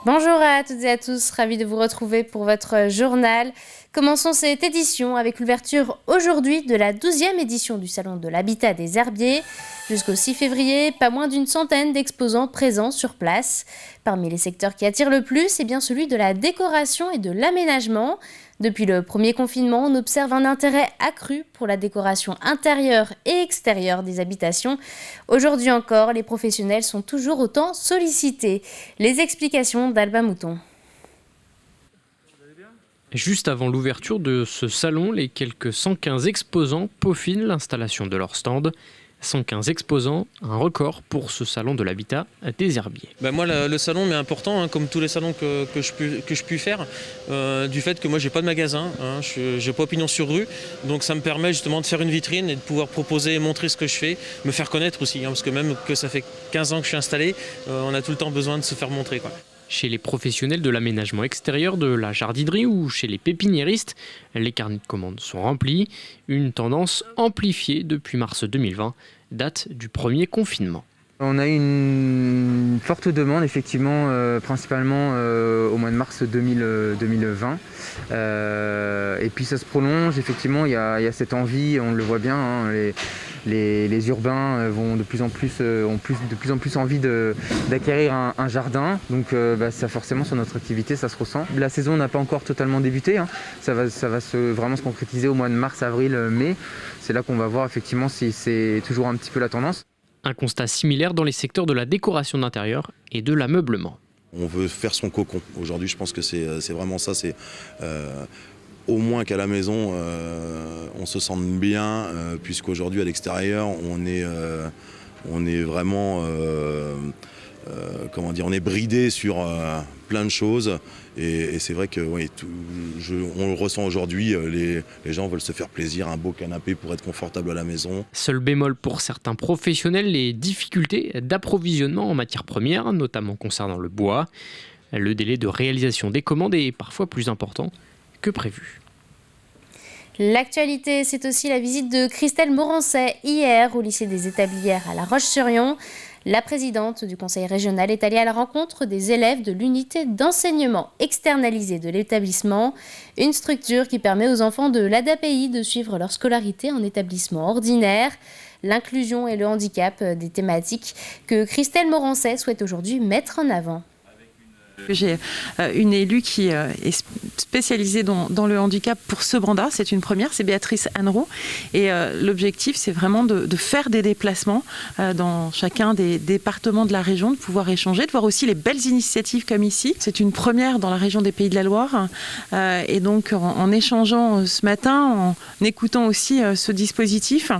Bonjour à toutes et à tous, ravi de vous retrouver pour votre journal. Commençons cette édition avec l'ouverture aujourd'hui de la 12e édition du Salon de l'Habitat des Herbiers. Jusqu'au 6 février, pas moins d'une centaine d'exposants présents sur place. Parmi les secteurs qui attirent le plus, c'est bien celui de la décoration et de l'aménagement. Depuis le premier confinement, on observe un intérêt accru pour la décoration intérieure et extérieure des habitations. Aujourd'hui encore, les professionnels sont toujours autant sollicités. Les explications d'Alba Mouton. Juste avant l'ouverture de ce salon, les quelques 115 exposants peaufinent l'installation de leur stand. 115 exposants, un record pour ce salon de l'habitat des herbiers. Moi, le salon m'est important, comme tous les salons que je puis faire, du fait que moi, j'ai pas de magasin, j'ai pas opinion sur rue, donc ça me permet justement de faire une vitrine et de pouvoir proposer et montrer ce que je fais, me faire connaître aussi, parce que même que ça fait 15 ans que je suis installé, on a tout le temps besoin de se faire montrer, quoi. Chez les professionnels de l'aménagement extérieur, de la jardinerie ou chez les pépiniéristes, les carnets de commandes sont remplis. Une tendance amplifiée depuis mars 2020, date du premier confinement. On a eu une forte demande, effectivement, principalement au mois de mars 2020. Et puis ça se prolonge, effectivement, il y a cette envie, on le voit bien, les urbains ont de plus en plus envie d'acquérir un jardin. Donc ça, forcément, sur notre activité, ça se ressent. La saison n'a pas encore totalement débuté. Ça va vraiment se concrétiser au mois de mars, avril, mai. C'est là qu'on va voir effectivement si c'est toujours un petit peu la tendance. Un constat similaire dans les secteurs de la décoration d'intérieur et de l'ameublement. On veut faire son cocon. Aujourd'hui, je pense que c'est vraiment ça. C'est au moins qu'à la maison, on se sente bien, puisqu'aujourd'hui, à l'extérieur, on est vraiment... on est bridé sur plein de choses et c'est vrai que oui, on le ressent aujourd'hui, les gens veulent se faire plaisir, un beau canapé pour être confortable à la maison. Seul bémol pour certains professionnels, les difficultés d'approvisionnement en matières premières, notamment concernant le bois. Le délai de réalisation des commandes est parfois plus important que prévu. L'actualité, c'est aussi la visite de Christelle Morancet hier au lycée des Établières à La Roche-sur-Yon. La présidente du conseil régional est allée à la rencontre des élèves de l'unité d'enseignement externalisé de l'établissement, une structure qui permet aux enfants de l'ADAPI de suivre leur scolarité en établissement ordinaire. L'inclusion et le handicap, des thématiques que Christelle Morancet souhaite aujourd'hui mettre en avant. J'ai une élue qui est spécialisée dans le handicap pour ce brandat, c'est une première, c'est Béatrice Anneroux. Et l'objectif, c'est vraiment de faire des déplacements dans chacun des départements de la région, de pouvoir échanger, de voir aussi les belles initiatives comme ici. C'est une première dans la région des Pays de la Loire. Et donc, en échangeant ce matin, en écoutant aussi ce dispositif,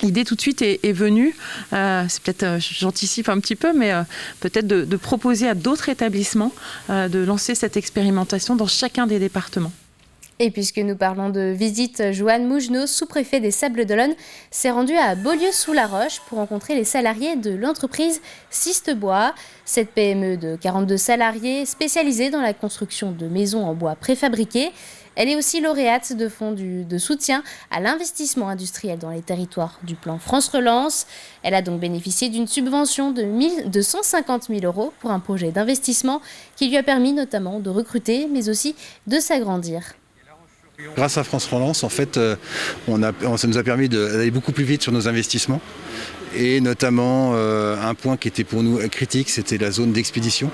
l'idée tout de suite est venue, c'est peut-être, j'anticipe un petit peu, mais peut-être de proposer à d'autres établissements de lancer cette expérimentation dans chacun des départements. Et puisque nous parlons de visite, Joanne Mougenot, sous-préfet des Sables-d'Olonne, s'est rendue à Beaulieu-sous-la-Roche pour rencontrer les salariés de l'entreprise Sistebois. Cette PME de 42 salariés spécialisée dans la construction de maisons en bois préfabriqués. Elle est aussi lauréate de fonds de soutien à l'investissement industriel dans les territoires du plan France Relance. Elle a donc bénéficié d'une subvention de 150 000 € pour un projet d'investissement qui lui a permis notamment de recruter, mais aussi de s'agrandir. Grâce à France Relance, en fait, ça nous a permis d'aller beaucoup plus vite sur nos investissements. Et notamment, un point qui était pour nous critique, c'était la zone d'expédition.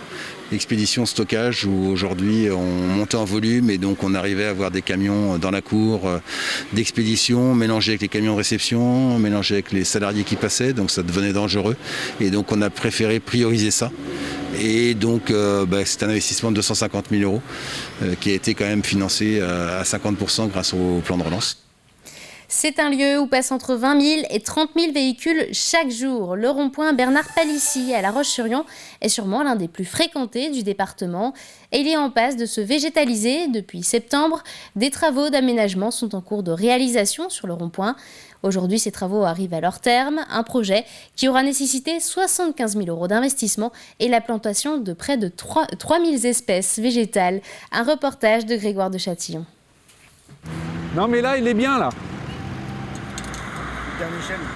Expédition stockage, où aujourd'hui on montait en volume et donc on arrivait à avoir des camions dans la cour d'expédition, mélangés avec les camions de réception, mélangés avec les salariés qui passaient, donc ça devenait dangereux. Et donc on a préféré prioriser ça. Et donc c'est un investissement de 250 000 € qui a été quand même financé à 50% grâce au plan de relance. C'est un lieu où passent entre 20 000 et 30 000 véhicules chaque jour. Le rond-point Bernard Palissy à La Roche-sur-Yon est sûrement l'un des plus fréquentés du département. Et il est en passe de se végétaliser. Depuis septembre, des travaux d'aménagement sont en cours de réalisation sur le rond-point. Aujourd'hui, ces travaux arrivent à leur terme. Un projet qui aura nécessité 75 000 € d'investissement et la plantation de près de 3 000 espèces végétales. Un reportage de Grégoire de Châtillon. Non mais là, il est bien là.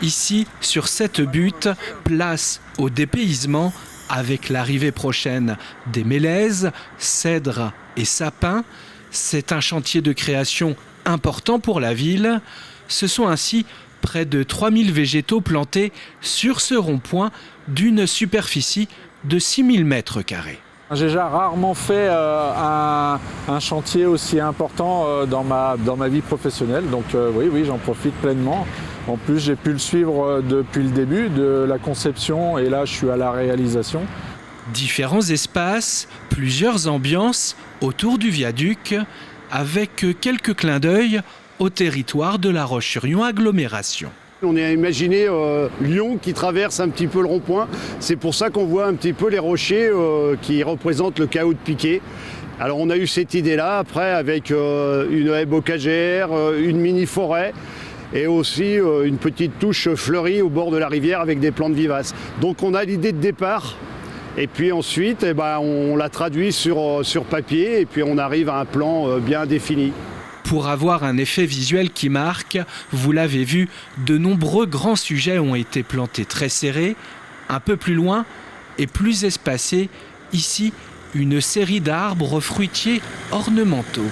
Ici, sur cette butte, place au dépaysement, Avec l'arrivée prochaine des mélèzes, cèdres et sapins, c'est un chantier de création important pour la ville. Ce sont ainsi près de 3000 végétaux plantés sur ce rond-point d'une superficie de 6000 mètres carrés. J'ai déjà rarement fait un chantier aussi important dans ma vie professionnelle, donc oui, j'en profite pleinement. En plus, j'ai pu le suivre depuis le début de la conception et là, je suis à la réalisation. Différents espaces, plusieurs ambiances autour du viaduc, avec quelques clins d'œil au territoire de La Roche-sur-Yon agglomération. On a imaginé Lyon qui traverse un petit peu le rond-point. C'est pour ça qu'on voit un petit peu les rochers qui représentent le chaos de Piquet. Alors on a eu cette idée-là, après avec une haie bocagère, une mini-forêt et aussi une petite touche fleurie au bord de la rivière avec des plantes vivaces. Donc on a l'idée de départ et puis ensuite on la traduit sur papier et puis on arrive à un plan bien défini. Pour avoir un effet visuel qui marque, vous l'avez vu, de nombreux grands sujets ont été plantés très serrés. Un peu plus loin et plus espacés, ici, une série d'arbres fruitiers ornementaux.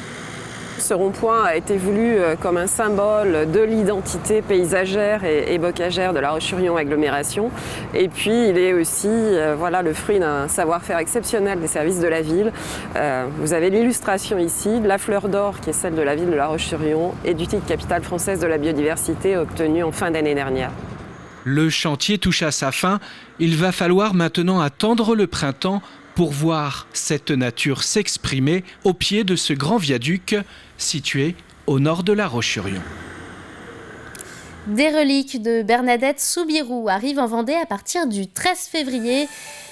Ce rond-point a été voulu comme un symbole de l'identité paysagère et bocagère de La Roche-sur-Yon agglomération. Et puis il est aussi le fruit d'un savoir-faire exceptionnel des services de la ville. Vous avez l'illustration ici, la fleur d'or qui est celle de la ville de La Roche-sur-Yon et du titre capitale française de la biodiversité obtenu en fin d'année dernière. Le chantier touche à sa fin. Il va falloir maintenant attendre le printemps pour voir cette nature s'exprimer au pied de ce grand viaduc situé au nord de La Roche-sur-Yon. Des reliques de Bernadette Soubirous arrivent en Vendée à partir du 13 février.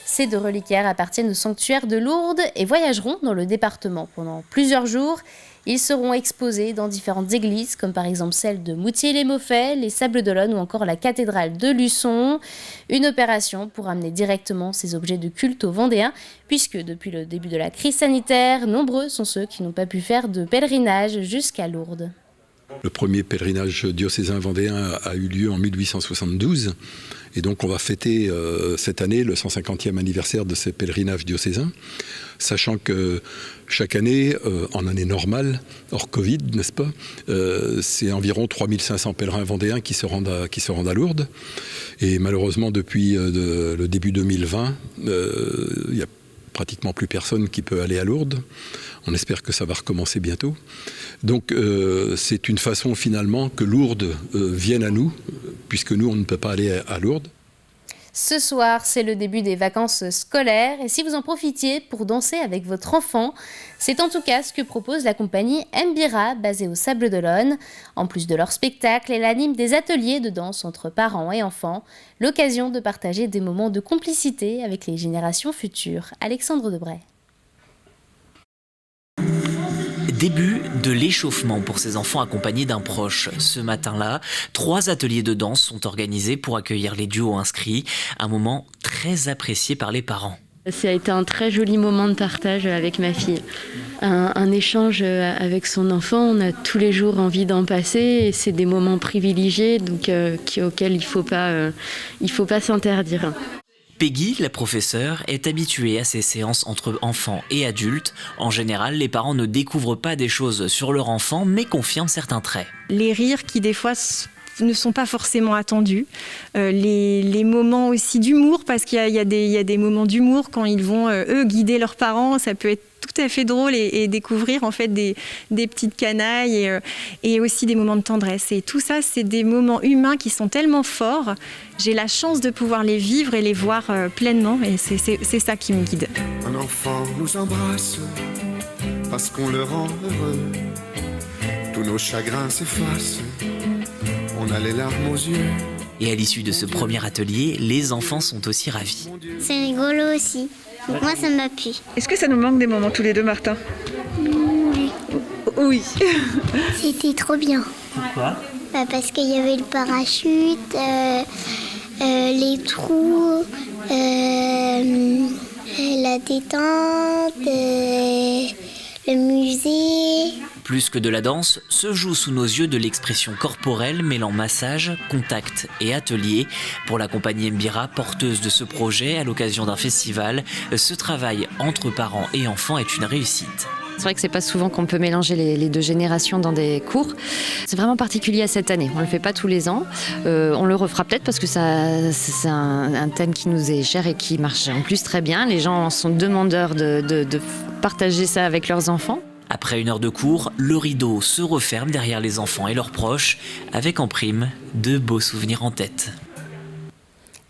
Ces deux reliquaires appartiennent au sanctuaire de Lourdes et voyageront dans le département pendant plusieurs jours. Ils seront exposés dans différentes églises, comme par exemple celle de Moutier-les-Maufaits, les Sables-d'Olonne ou encore la cathédrale de Luçon. Une opération pour amener directement ces objets de culte aux Vendéens, puisque depuis le début de la crise sanitaire, nombreux sont ceux qui n'ont pas pu faire de pèlerinage jusqu'à Lourdes. Le premier pèlerinage diocésain vendéen a eu lieu en 1872. Et donc on va fêter cette année le 150e anniversaire de ces pèlerinages diocésains, sachant que chaque année, en année normale, hors Covid, n'est-ce pas, c'est environ 3500 pèlerins vendéens qui se rendent à Lourdes. Et malheureusement, depuis le début 2020, il n'y a pratiquement plus personne qui peut aller à Lourdes. On espère que ça va recommencer bientôt. Donc c'est une façon finalement que Lourdes vienne à nous, puisque nous on ne peut pas aller à Lourdes. Ce soir, c'est le début des vacances scolaires et si vous en profitiez pour danser avec votre enfant, c'est en tout cas ce que propose la compagnie Mbira, basée au Sables-d'Olonne. En plus de leur spectacle, elle anime des ateliers de danse entre parents et enfants, l'occasion de partager des moments de complicité avec les générations futures. Alexandre Debray. Début de l'échauffement pour ces enfants accompagnés d'un proche. Ce matin-là, 3 ateliers de danse sont organisés pour accueillir les duos inscrits. Un moment très apprécié par les parents. Ça a été un très joli moment de partage avec ma fille. Un échange avec son enfant, on a tous les jours envie d'en passer et c'est des moments privilégiés donc, auxquels il ne faut pas s'interdire. Peggy, la professeure, est habituée à ces séances entre enfants et adultes. En général, les parents ne découvrent pas des choses sur leur enfant, mais confirment certains traits. Les rires qui, des fois, ne sont pas forcément attendus. Les moments aussi d'humour, parce qu'il y a des moments d'humour quand ils vont, eux, guider leurs parents. Ça peut être tout à fait drôle et découvrir en fait des petites canailles et aussi des moments de tendresse. Et tout ça, c'est des moments humains qui sont tellement forts. J'ai la chance de pouvoir les vivre et les voir pleinement et c'est ça qui me guide. Un enfant nous embrasse parce qu'on le rend heureux. Tous nos chagrins s'effacent, on a les larmes aux yeux. Et à l'issue de ce premier atelier, les enfants sont aussi ravis. C'est rigolo aussi. Donc moi, ça m'appuie. Est-ce que ça nous manque des moments tous les deux, Martin ? Oui. Oui. C'était trop bien. Pourquoi ? Parce qu'il y avait le parachute, les trous, la détente, le musée. Plus que de la danse, se joue sous nos yeux de l'expression corporelle mêlant massage, contact et atelier. Pour la compagnie Mbira, porteuse de ce projet à l'occasion d'un festival, ce travail entre parents et enfants est une réussite. C'est vrai que c'est pas souvent qu'on peut mélanger les deux générations dans des cours. C'est vraiment particulier à cette année. On le fait pas tous les ans. On le refera peut-être parce que c'est un thème qui nous est cher et qui marche en plus très bien. Les gens sont demandeurs de partager ça avec leurs enfants. Après 1 heure de cours, le rideau se referme derrière les enfants et leurs proches, avec en prime de beaux souvenirs en tête.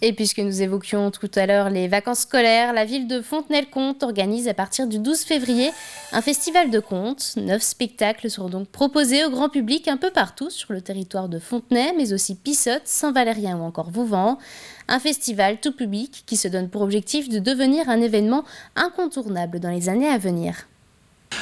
Et puisque nous évoquions tout à l'heure les vacances scolaires, la ville de Fontenay-le-Comte organise à partir du 12 février un festival de contes. 9 spectacles seront donc proposés au grand public un peu partout sur le territoire de Fontenay, mais aussi Pissotte, Saint-Valérien ou encore Vouvant. Un festival tout public qui se donne pour objectif de devenir un événement incontournable dans les années à venir.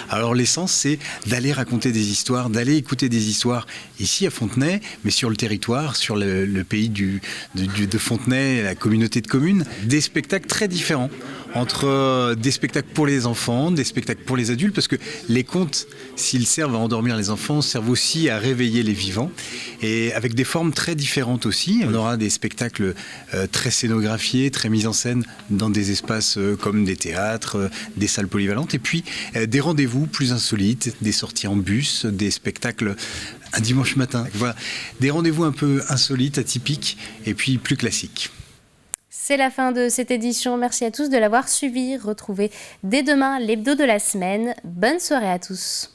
Alors l'essence, c'est d'aller raconter des histoires, d'aller écouter des histoires ici à Fontenay, mais sur le territoire, sur le pays de Fontenay, la communauté de communes. Des spectacles très différents, entre des spectacles pour les enfants, des spectacles pour les adultes, parce que les contes, s'ils servent à endormir les enfants, servent aussi à réveiller les vivants, et avec des formes très différentes aussi. On aura des spectacles très scénographiés, très mis en scène dans des espaces comme des théâtres, des salles polyvalentes, et puis des rendez-vous plus insolites, des sorties en bus, des spectacles un dimanche matin. Voilà, des rendez-vous un peu insolites, atypiques, et puis plus classiques. C'est la fin de cette édition. Merci à tous de l'avoir suivi. Retrouvez dès demain l'hebdo de la semaine. Bonne soirée à tous.